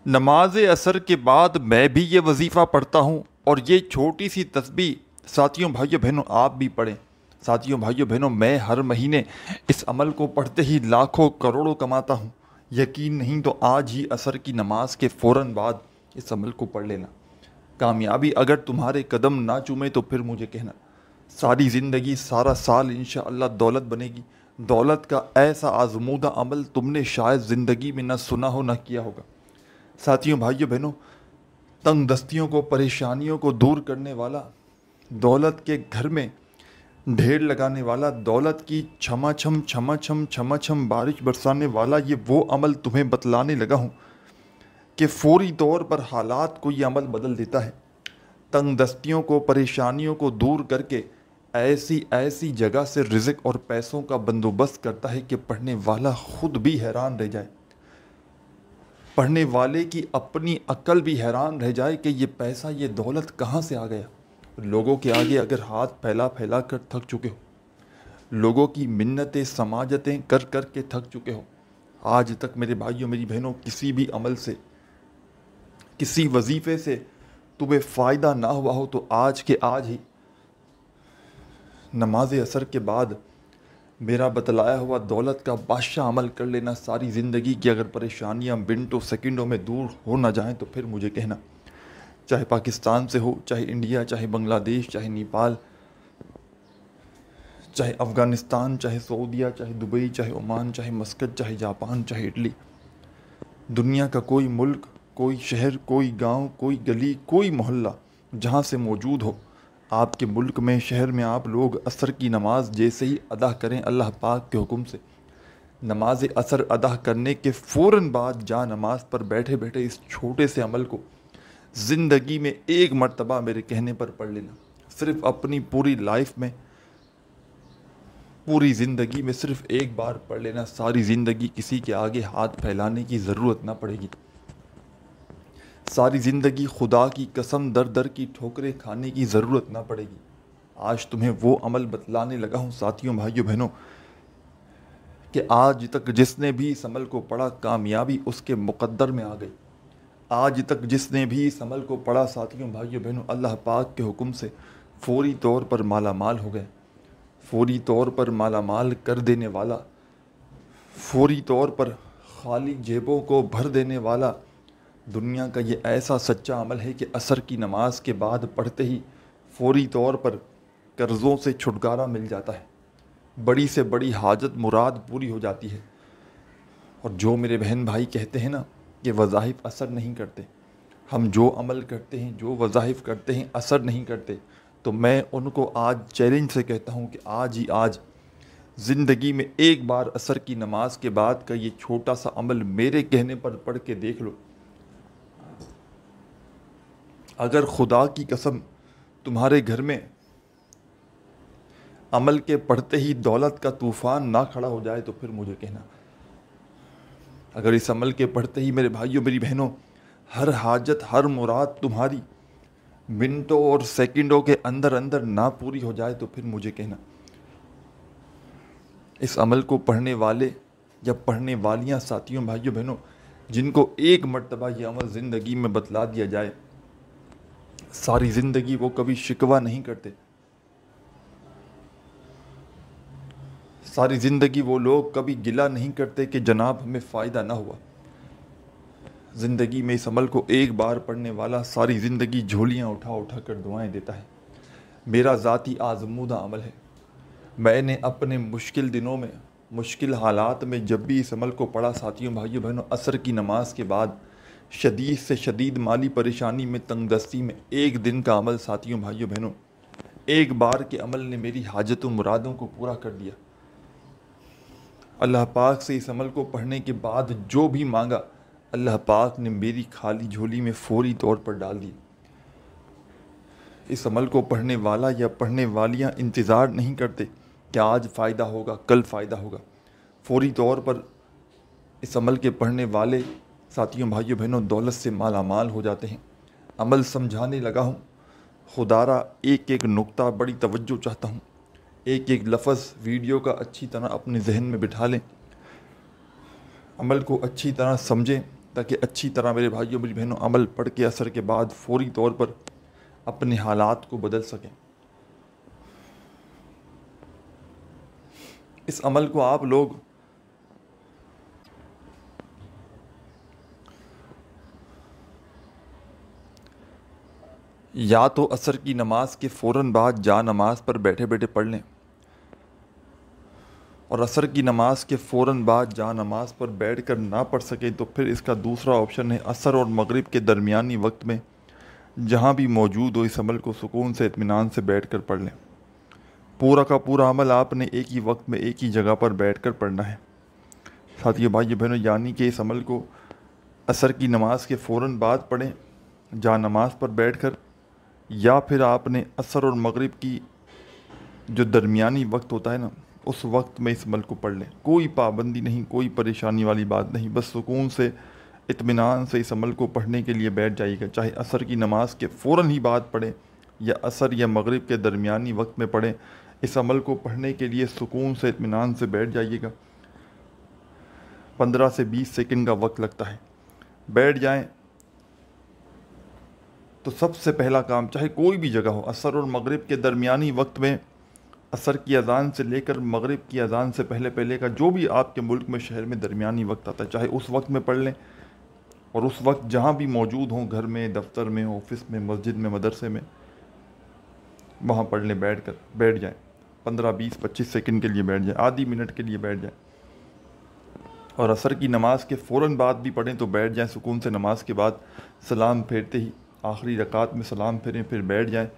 نماز عصر کے بعد میں بھی یہ وظیفہ پڑھتا ہوں، اور یہ چھوٹی سی تسبیح ساتھیوں بھائیوں بہنوں آپ بھی پڑھیں۔ ساتھیوں بھائیوں بہنوں، میں ہر مہینے اس عمل کو پڑھتے ہی لاکھوں کروڑوں کماتا ہوں۔ یقین نہیں تو آج ہی عصر کی نماز کے فوراً بعد اس عمل کو پڑھ لینا۔ کامیابی اگر تمہارے قدم نہ چومے تو پھر مجھے کہنا۔ ساری زندگی، سارا سال انشاءاللہ دولت بنے گی۔ دولت کا ایسا آزمودہ عمل تم نے شاید زندگی میں نہ سنا ہو نہ کیا ہوگا۔ ساتھیوں بھائیوں بہنوں، تنگ دستیوں کو، پریشانیوں کو دور کرنے والا، دولت کے گھر میں ڈھیر لگانے والا، دولت کی چھما چھم بارش برسانے والا، یہ وہ عمل تمہیں بتلانے لگا ہوں کہ فوری طور پر حالات کو یہ عمل بدل دیتا ہے۔ تنگ دستیوں کو، پریشانیوں کو دور کر کے ایسی جگہ سے رزق اور پیسوں کا بندوبست کرتا ہے کہ پڑھنے والا خود بھی حیران رہ جائے، پڑھنے والے کی اپنی عقل بھی حیران رہ جائے کہ یہ پیسہ، یہ دولت کہاں سے آ گیا۔ لوگوں کے آگے اگر ہاتھ پھیلا کر تھک چکے ہو، لوگوں کی منتیں سماجتیں کر کر کے تھک چکے ہو، آج تک میرے بھائیوں میری بہنوں کسی بھی عمل سے، کسی وظیفے سے تمہیں فائدہ نہ ہوا ہو، تو آج کے آج ہی نماز عصر کے بعد میرا بتلایا ہوا دولت کا بادشاہ عمل کر لینا۔ ساری زندگی کی اگر پریشانیاں منٹوں سیکنڈوں میں دور ہو نہ جائیں تو پھر مجھے کہنا۔ چاہے پاکستان سے ہو، چاہے انڈیا، چاہے بنگلہ دیش، چاہے نیپال، چاہے افغانستان، چاہے سعودیہ، چاہے دبئی، چاہے عمان، چاہے مسقط، چاہے جاپان، چاہے اٹلی، دنیا کا کوئی ملک، کوئی شہر، کوئی گاؤں، کوئی گلی، کوئی محلہ جہاں سے موجود ہو، آپ کے ملک میں، شہر میں آپ لوگ عصر کی نماز جیسے ہی ادا کریں اللہ پاک کے حکم سے، نماز عصر ادا کرنے کے فوراً بعد جا نماز پر بیٹھے بیٹھے اس چھوٹے سے عمل کو زندگی میں ایک مرتبہ میرے کہنے پر پڑھ لینا۔ صرف اپنی پوری لائف میں، پوری زندگی میں صرف ایک بار پڑھ لینا، ساری زندگی کسی کے آگے ہاتھ پھیلانے کی ضرورت نہ پڑے گی، ساری زندگی خدا کی قسم در در کی ٹھوکریں کھانے کی ضرورت نہ پڑے گی۔ آج تمہیں وہ عمل بتلانے لگا ہوں ساتھیوں بھائیوں بہنوں کہ آج تک جس نے بھی اس عمل کو پڑھا، کامیابی اس کے مقدر میں آ گئی۔ آج تک جس نے بھی اس عمل کو پڑھا ساتھیوں بھائیوں بہنوں، اللہ پاک کے حکم سے فوری طور پر مالا مال ہو گئے، فوری طور پر مالا مال کر دینے والا، فوری طور پر خالی جیبوں کو بھر دینے والا دنیا کا یہ ایسا سچا عمل ہے کہ عصر کی نماز کے بعد پڑھتے ہی فوری طور پر قرضوں سے چھٹکارا مل جاتا ہے، بڑی سے بڑی حاجت مراد پوری ہو جاتی ہے۔ اور جو میرے بہن بھائی کہتے ہیں نا کہ وظائف اثر نہیں کرتے، ہم جو عمل کرتے ہیں، جو وظائف کرتے ہیں اثر نہیں کرتے، تو میں ان کو آج چیلنج سے کہتا ہوں کہ آج ہی آج زندگی میں ایک بار عصر کی نماز کے بعد کا یہ چھوٹا سا عمل میرے کہنے پر پڑھ کے دیکھ لو۔ اگر خدا کی قسم تمہارے گھر میں عمل کے پڑھتے ہی دولت کا طوفان نہ کھڑا ہو جائے تو پھر مجھے کہنا۔ اگر اس عمل کے پڑھتے ہی میرے بھائیوں میری بہنوں ہر حاجت، ہر مراد تمہاری منٹوں اور سیکنڈوں کے اندر اندر نہ پوری ہو جائے تو پھر مجھے کہنا۔ اس عمل کو پڑھنے والے یا پڑھنے والیاں ساتھیوں بھائیوں بہنوں جن کو ایک مرتبہ یہ عمل زندگی میں بتلا دیا جائے، ساری زندگی وہ کبھی شکوہ نہیں کرتے، ساری زندگی وہ لوگ کبھی گلہ نہیں کرتے کہ جناب ہمیں فائدہ نہ ہوا۔ زندگی میں اس عمل کو ایک بار پڑھنے والا ساری زندگی جھولیاں اٹھا اٹھا کر دعائیں دیتا ہے۔ میرا ذاتی آزمودہ عمل ہے۔ میں نے اپنے مشکل دنوں میں، مشکل حالات میں جب بھی اس عمل کو پڑھا ساتھیوں بھائیوں بہنوں، عصر کی نماز کے بعد شدید سے شدید مالی پریشانی میں، تنگ دستی میں، ایک دن کا عمل ساتھیوں بھائیوں بہنوں، ایک بار کے عمل نے میری حاجت و مرادوں کو پورا کر دیا۔ اللہ پاک سے اس عمل کو پڑھنے کے بعد جو بھی مانگا اللہ پاک نے میری خالی جھولی میں فوری طور پر ڈال دی۔ اس عمل کو پڑھنے والا یا پڑھنے والیاں انتظار نہیں کرتے کہ آج فائدہ ہوگا، کل فائدہ ہوگا۔ فوری طور پر اس عمل کے پڑھنے والے ساتھیوں بھائیوں بہنوں دولت سے مالا مال ہو جاتے ہیں۔ عمل سمجھانے لگا ہوں، خدارا ایک ایک نقطہ بڑی توجہ چاہتا ہوں، ایک ایک لفظ ویڈیو کا اچھی طرح اپنے ذہن میں بٹھا لیں، عمل کو اچھی طرح سمجھیں، تاکہ اچھی طرح میرے بھائیوں میری بہنوں عمل پڑھ کے عصر کے بعد فوری طور پر اپنے حالات کو بدل سکیں۔ اس عمل کو آپ لوگ یا تو عصر کی نماز کے فوراً بعد جا نماز پر بیٹھے بیٹھے پڑھ لیں، اور عصر کی نماز کے فوراً بعد جا نماز پر بیٹھ کر نہ پڑھ سکیں تو پھر اس کا دوسرا آپشن ہے عصر اور مغرب کے درمیانی وقت میں جہاں بھی موجود ہو اس عمل کو سکون سے اطمینان سے بیٹھ کر پڑھ لیں۔ پورا کا پورا عمل آپ نے ایک ہی وقت میں ایک ہی جگہ پر بیٹھ کر پڑھنا ہے ساتھیو بھائی بہنوں، یعنی کہ اس عمل کو عصر کی نماز کے فوراً بعد پڑھیں جا نماز پر بیٹھ کر، یا پھر آپ نے عصر اور مغرب کی جو درمیانی وقت ہوتا ہے نا اس وقت میں اس عمل کو پڑھ لیں۔ کوئی پابندی نہیں، کوئی پریشانی والی بات نہیں، بس سکون سے اطمینان سے اس عمل کو پڑھنے کے لیے بیٹھ جائیے گا، چاہے عصر کی نماز کے فوراً ہی بعد پڑھیں یا عصر یا مغرب کے درمیانی وقت میں پڑھیں، اس عمل کو پڑھنے کے لیے سکون سے اطمینان سے بیٹھ جائیے گا۔ 15 سے 20 سیکنڈ کا وقت لگتا ہے، بیٹھ جائیں تو سب سے پہلا کام چاہے کوئی بھی جگہ ہو، عصر اور مغرب کے درمیانی وقت میں عصر کی اذان سے لے کر مغرب کی اذان سے پہلے پہلے کا جو بھی آپ کے ملک میں شہر میں درمیانی وقت آتا ہے چاہے اس وقت میں پڑھ لیں، اور اس وقت جہاں بھی موجود ہوں، گھر میں، دفتر میں، آفس میں، مسجد میں، مدرسے میں، وہاں پڑھ لیں، بیٹھ جائیں 15 20 25 سیکنڈ کے لیے بیٹھ جائیں، آدھی منٹ کے لیے بیٹھ جائیں، اور عصر کی نماز کے فوراً بعد بھی پڑھیں تو بیٹھ جائیں سکون سے، نماز کے بعد سلام پھیرتے ہی آخری رکعت میں سلام پھیریں پھر بیٹھ جائیں،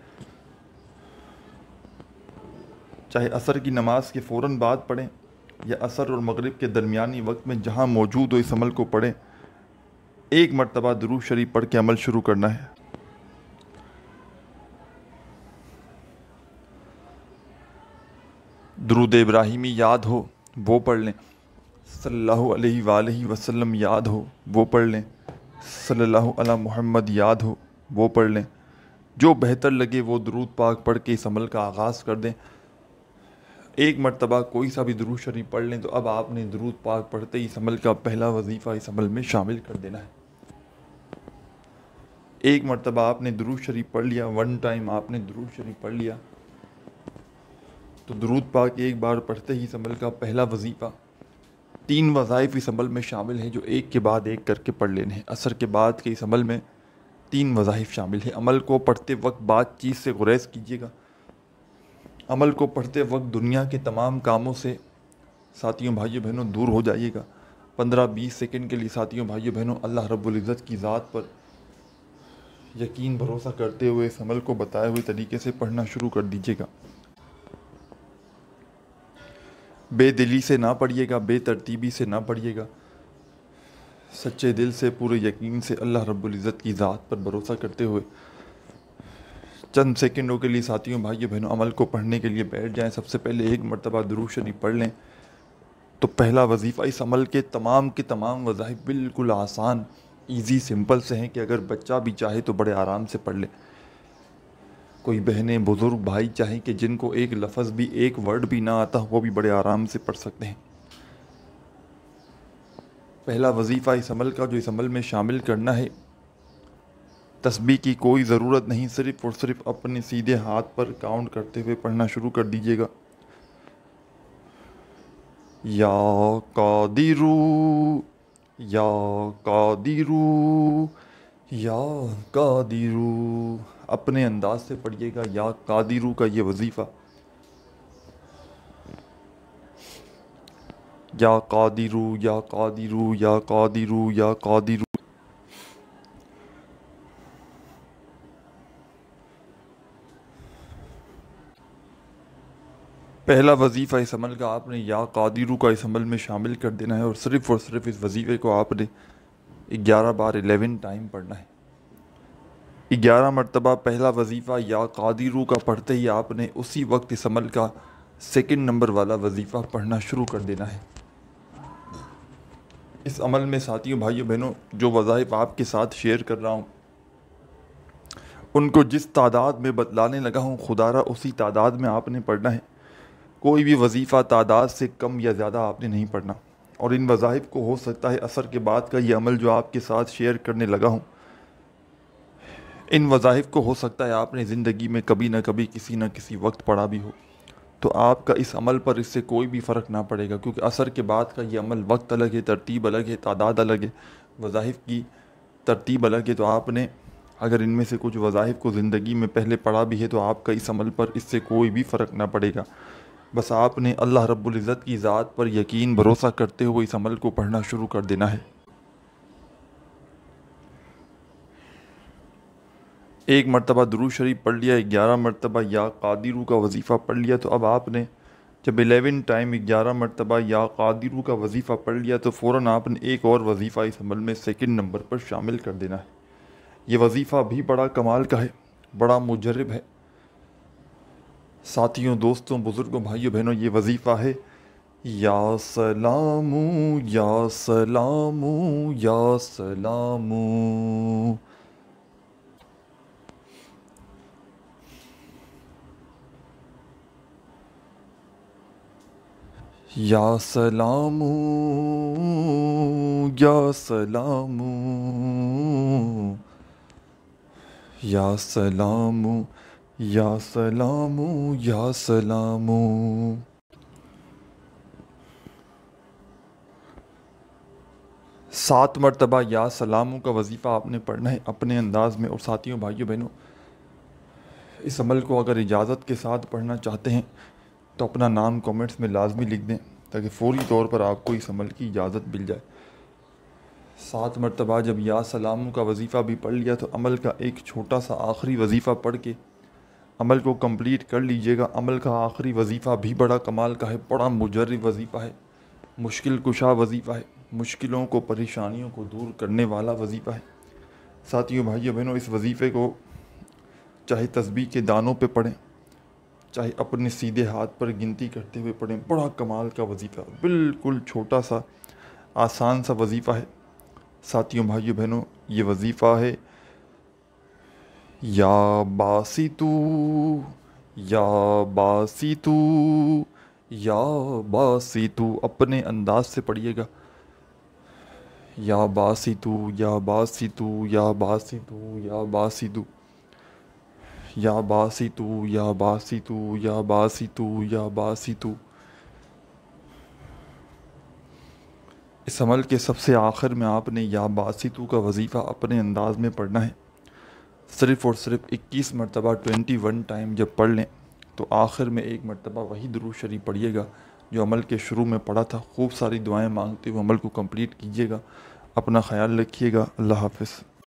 چاہے عصر کی نماز کے فوراً بعد پڑھیں یا عصر اور مغرب کے درمیانی وقت میں جہاں موجود ہو اس عمل کو پڑھیں۔ ایک مرتبہ درود شریف پڑھ کے عمل شروع کرنا ہے۔ درود ابراہیمی یاد ہو وہ پڑھ لیں، صلی اللہ علیہ وآلہ وسلم یاد ہو وہ پڑھ لیں، صلی اللہ علی محمد یاد ہو وہ پڑھ لیں، جو بہتر لگے وہ درود پاک پڑھ کے اس عمل کا آغاز کر دیں۔ ایک مرتبہ کوئی سا بھی درود شریف پڑھ لیں تو اب آپ نے درود پاک پڑھتے ہی اس عمل کا پہلا وظیفہ اس عمل میں شامل کر دینا ہے۔ ایک مرتبہ آپ نے درود شریف پڑھ لیا، ون ٹائم آپ نے درود شریف پڑھ لیا تو درود پاک ایک بار پڑھتے ہی اس عمل کا پہلا وظیفہ 3 وظائف اس عمل میں شامل ہیں جو ایک کے بعد ایک کر کے پڑھ لینے ہیں۔ عصر کے بعد کے اس عمل میں 3 وظائف شامل ہیں۔ عمل کو پڑھتے وقت بات چیز سے گریز کیجیے گا، عمل کو پڑھتے وقت دنیا کے تمام کاموں سے ساتھیوں بھائیوں بہنوں دور ہو جائیے گا۔ 15-20 سیکنڈ کے لیے ساتھیوں بھائیوں بہنوں اللہ رب العزت کی ذات پر یقین بھروسہ کرتے ہوئے اس عمل کو بتائے ہوئے طریقے سے پڑھنا شروع کر دیجیے گا۔ بے دلی سے نہ پڑھیے گا، بے ترتیبی سے نہ پڑھیے گا، سچے دل سے پورے یقین سے اللہ رب العزت کی ذات پر بھروسہ کرتے ہوئے چند سیکنڈوں کے لیے ساتھیوں بھائیوں بہنوں عمل کو پڑھنے کے لیے بیٹھ جائیں۔ سب سے پہلے ایک مرتبہ درود شریف پڑھ لیں تو پہلا وظیفہ اس عمل کے تمام وظائف بالکل آسان، ایزی، سمپل سے ہیں کہ اگر بچہ بھی چاہے تو بڑے آرام سے پڑھ لے۔ کوئی بہنیں، بزرگ بھائی چاہیں کہ جن کو ایک لفظ بھی، ایک ورڈ بھی نہ آتا وہ بھی بڑے آرام سے پڑھ سکتے ہیں۔ پہلا وظیفہ اس عمل کا جو اس عمل میں شامل کرنا ہے، تسبیح کی کوئی ضرورت نہیں، صرف اور صرف اپنے سیدھے ہاتھ پر کاؤنٹ کرتے ہوئے پڑھنا شروع کر دیجیے گا۔ یا قادرو یا قادرو یا قادرو، اپنے انداز سے پڑھیے گا یا قادرو کا یہ وظیفہ، یا قادرو یا قادرو یا قادرو یا قادرو۔ پہلا وظیفہ اس عمل کا آپ نے یا قادرو کا اس عمل میں شامل کر دینا ہے، اور صرف اس وظیفے کو آپ نے 11 بار 11 ٹائم پڑھنا ہے۔ 11 مرتبہ پہلا وظیفہ یا قادرو کا پڑھتے ہی آپ نے اسی وقت اس عمل کا سیکنڈ نمبر والا وظیفہ پڑھنا شروع کر دینا ہے۔ اس عمل میں ساتھیوں بھائیوں بہنوں جو وظائف آپ کے ساتھ شیئر کر رہا ہوں ان کو جس تعداد میں بتلانے لگا ہوں خدا را اسی تعداد میں آپ نے پڑھنا ہے۔ کوئی بھی وظیفہ تعداد سے کم یا زیادہ آپ نے نہیں پڑھنا، اور ان وظائف کو ہو سکتا ہے عصر کے بعد کا یہ عمل جو آپ کے ساتھ شیئر کرنے لگا ہوں، ان وظائف کو ہو سکتا ہے آپ نے زندگی میں کبھی نہ کبھی کسی نہ کسی وقت پڑھا بھی ہو، تو آپ کا اس عمل پر اس سے کوئی بھی فرق نہ پڑے گا، کیونکہ عصر کے بعد کا یہ عمل وقت الگ ہے، ترتیب الگ ہے، تعداد الگ ہے، وظائف کی ترتیب الگ ہے۔ تو آپ نے اگر ان میں سے کچھ وظائف کو زندگی میں پہلے پڑھا بھی ہے تو آپ کا اس عمل پر اس سے کوئی بھی فرق نہ پڑے گا۔ بس آپ نے اللہ رب العزت کی ذات پر یقین بھروسہ کرتے ہوئے اس عمل کو پڑھنا شروع کر دینا ہے۔ ایک مرتبہ درود شریف پڑھ لیا، 11 مرتبہ یا قادرو کا وظیفہ پڑھ لیا، تو اب آپ نے جب 11 ٹائم 11 مرتبہ یا قادرو کا وظیفہ پڑھ لیا تو فوراً آپ نے ایک اور وظیفہ اس عمل میں سیکنڈ نمبر پر شامل کر دینا ہے۔ یہ وظیفہ بھی بڑا کمال کا ہے، بڑا مجرب ہے۔ ساتھیوں، دوستوں، بزرگوں، بھائیوں، بہنوں، یہ وظیفہ ہے یا سلامو یا سلامو یا سلامو، یا سلامو یا سلامو یا سلامو یا سلامو یا سلامو۔ 7 مرتبہ یا سلامو کا وظیفہ آپ نے پڑھنا ہے اپنے انداز میں۔ اور ساتھیوں، بھائیوں، بہنوں، اس عمل کو اگر اجازت کے ساتھ پڑھنا چاہتے ہیں تو اپنا نام کومنٹس میں لازمی لکھ دیں تاکہ فوری طور پر آپ کو اس عمل کی اجازت مل جائے۔ 7 مرتبہ جب یا سلامو کا وظیفہ بھی پڑھ لیا تو عمل کا ایک چھوٹا سا آخری وظیفہ پڑھ کے عمل کو کمپلیٹ کر لیجئے گا۔ عمل کا آخری وظیفہ بھی بڑا کمال کا ہے، بڑا مجرب وظیفہ ہے، مشکل کشا وظیفہ ہے، مشکلوں کو، پریشانیوں کو دور کرنے والا وظیفہ ہے۔ ساتھیوں، بھائیوں، بہنوں، اس وظیفے کو چاہے تسبیح کے دانوں پہ پڑھیں، چاہے اپنے سیدھے ہاتھ پر گنتی کرتے ہوئے پڑھیں، بڑا کمال کا وظیفہ، بالکل چھوٹا سا آسان سا وظیفہ ہے۔ ساتھیوں، بھائیوں، بہنوں، یہ وظیفہ ہے یا باسطو یا باسطو یا باسطو، اپنے انداز سے پڑھیے گا، یا باسطو یا باسطو یا باسطو یا باسطو یا باسطو یا باسطو یا باسطو یا باسطو۔ اس عمل کے سب سے آخر میں آپ نے یا باسطو کا وظیفہ اپنے انداز میں پڑھنا ہے، صرف اور صرف 21 مرتبہ 21 ٹائم جب پڑھ لیں تو آخر میں ایک مرتبہ وہی درود شریف پڑھیے گا جو عمل کے شروع میں پڑھا تھا۔ خوب ساری دعائیں مانگتے ہوئے عمل کو کمپلیٹ کیجیے گا۔ اپنا خیال رکھیے گا۔ اللہ حافظ۔